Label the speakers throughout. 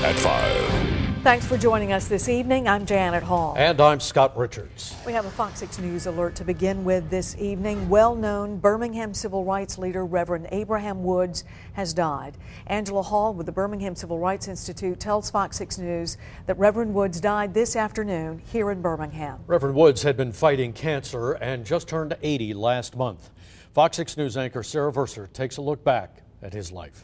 Speaker 1: at 5.
Speaker 2: Thanks for joining us this evening. I'm Janet Hall.
Speaker 3: And I'm Scott Richards.
Speaker 2: We have a Fox 6 News alert to begin with this evening. Well-known Birmingham Civil Rights leader Reverend Abraham Woods has died. Angela Hall with the Birmingham Civil Rights Institute tells Fox 6 News that Reverend Woods died this afternoon here in Birmingham.
Speaker 3: Reverend Woods had been fighting cancer and just turned 80 last month. Fox 6 News anchor Sarah Verser takes a look back at his life.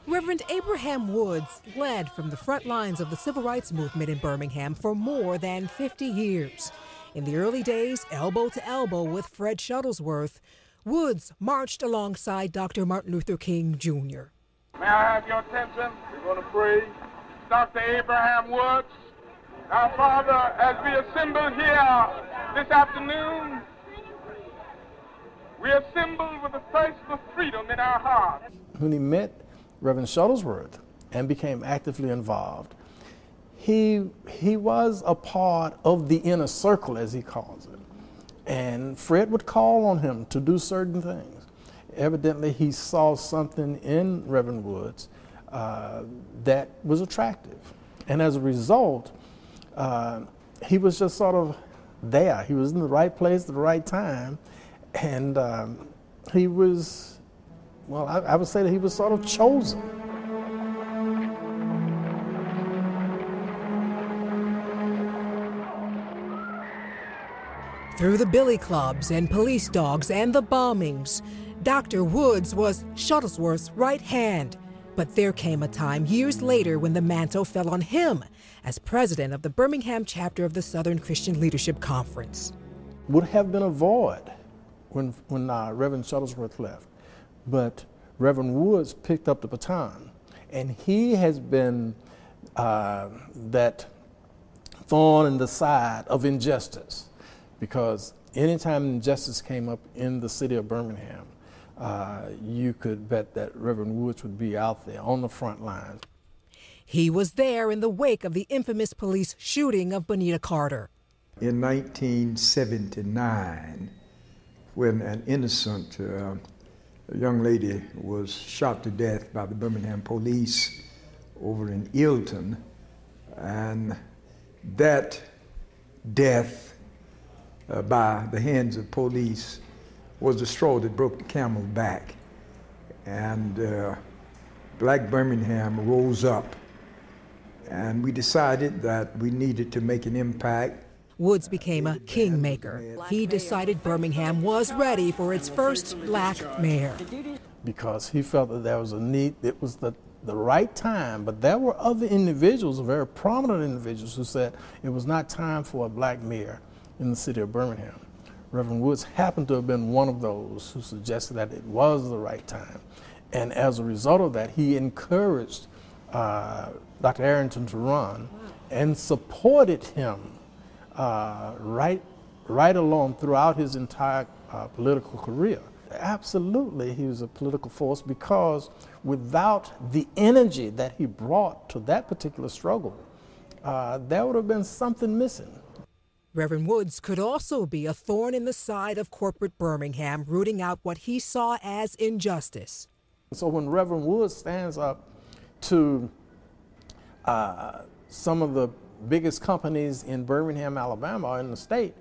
Speaker 4: Reverend Abraham Woods led from the front lines of the civil rights movement in Birmingham for more than 50 years. In the early days, elbow to elbow with Fred Shuttlesworth, Woods marched alongside Dr. Martin Luther King Jr.
Speaker 5: May I have your attention? We're going to pray. Dr. Abraham Woods, our Father, as we assemble here this afternoon, we assemble with a thirst for freedom in our hearts.
Speaker 6: When he met Reverend Shuttlesworth and became actively involved, he was a part of the inner circle, as he calls it. And Fred would call on him to do certain things. Evidently, he saw something in Reverend Woods that was attractive. And as a result, he was just sort of there. He was in the right place at the right time. And he was, well, I would say that he was sort of chosen.
Speaker 4: Through the billy clubs and police dogs and the bombings, Dr. Woods was Shuttlesworth's right hand. But there came a time years later when the mantle fell on him as president of the Birmingham chapter of the Southern Christian Leadership Conference.
Speaker 6: Would have been a void when Reverend Shuttlesworth left. But Reverend Woods picked up the baton, and he has been that thorn in the side of injustice, because anytime injustice came up in the city of Birmingham, you could bet that Reverend Woods would be out there on the front lines.
Speaker 4: He was there in the wake of the infamous police shooting of Bonita Carter.
Speaker 7: In 1979, when an innocent young lady was shot to death by the Birmingham police over in Ilton, and that death by the hands of police was the straw that broke the camel's back. And Black Birmingham rose up, and we decided that we needed to make an impact.
Speaker 4: Woods became a kingmaker. He decided Birmingham was ready for its first black mayor.
Speaker 6: Because he felt that there was a need, it was the right time, but there were other individuals, very prominent individuals, who said it was not time for a black mayor in the city of Birmingham. Reverend Woods happened to have been one of those who suggested that it was the right time. And as a result of that, he encouraged Dr. Arrington to run and supported him right along throughout his entire political career. Absolutely, he was a political force, because without the energy that he brought to that particular struggle, there would have been something missing.
Speaker 4: Reverend Woods could also be a thorn in the side of corporate Birmingham, rooting out what he saw as injustice.
Speaker 6: So when Reverend Woods stands up to some of the biggest companies in Birmingham, Alabama, or in the state,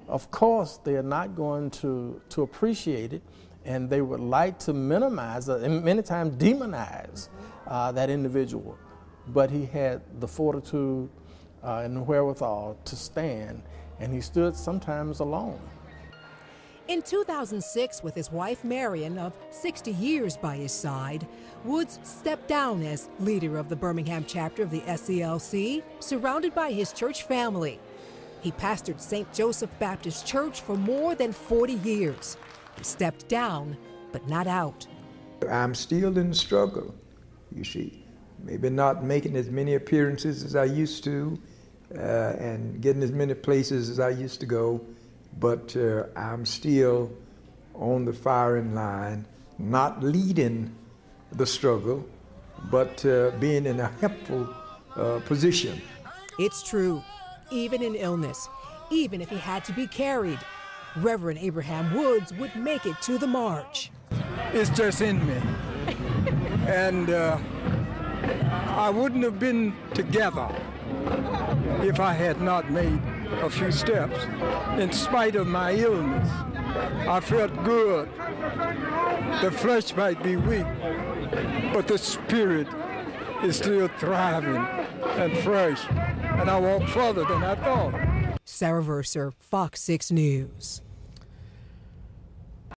Speaker 6: of course they are not going to appreciate it, and they would like to minimize, and many times demonize that individual. But he had the fortitude and the wherewithal to stand, and he stood sometimes alone.
Speaker 4: In 2006, with his wife Marion of 60 years by his side, Woods stepped down as leader of the Birmingham chapter of the SCLC, surrounded by his church family. He pastored St. Joseph Baptist Church for more than 40 years. He stepped down, but not out.
Speaker 7: I'm still in the struggle, you see. Maybe not making as many appearances as I used to, and getting as many places as I used to go, but I'm still on the firing line, not leading the struggle, but being in a helpful position.
Speaker 4: It's true, even in illness, even if he had to be carried, Reverend Abraham Woods would make it to the march.
Speaker 8: It's just in me.
Speaker 1: And I wouldn't have been together if I had not made a few steps. In spite of my illness, I felt good. The flesh might be weak, but the spirit is still thriving and fresh, and I walk further than I thought.
Speaker 4: Sarah Verser, Fox 6 News.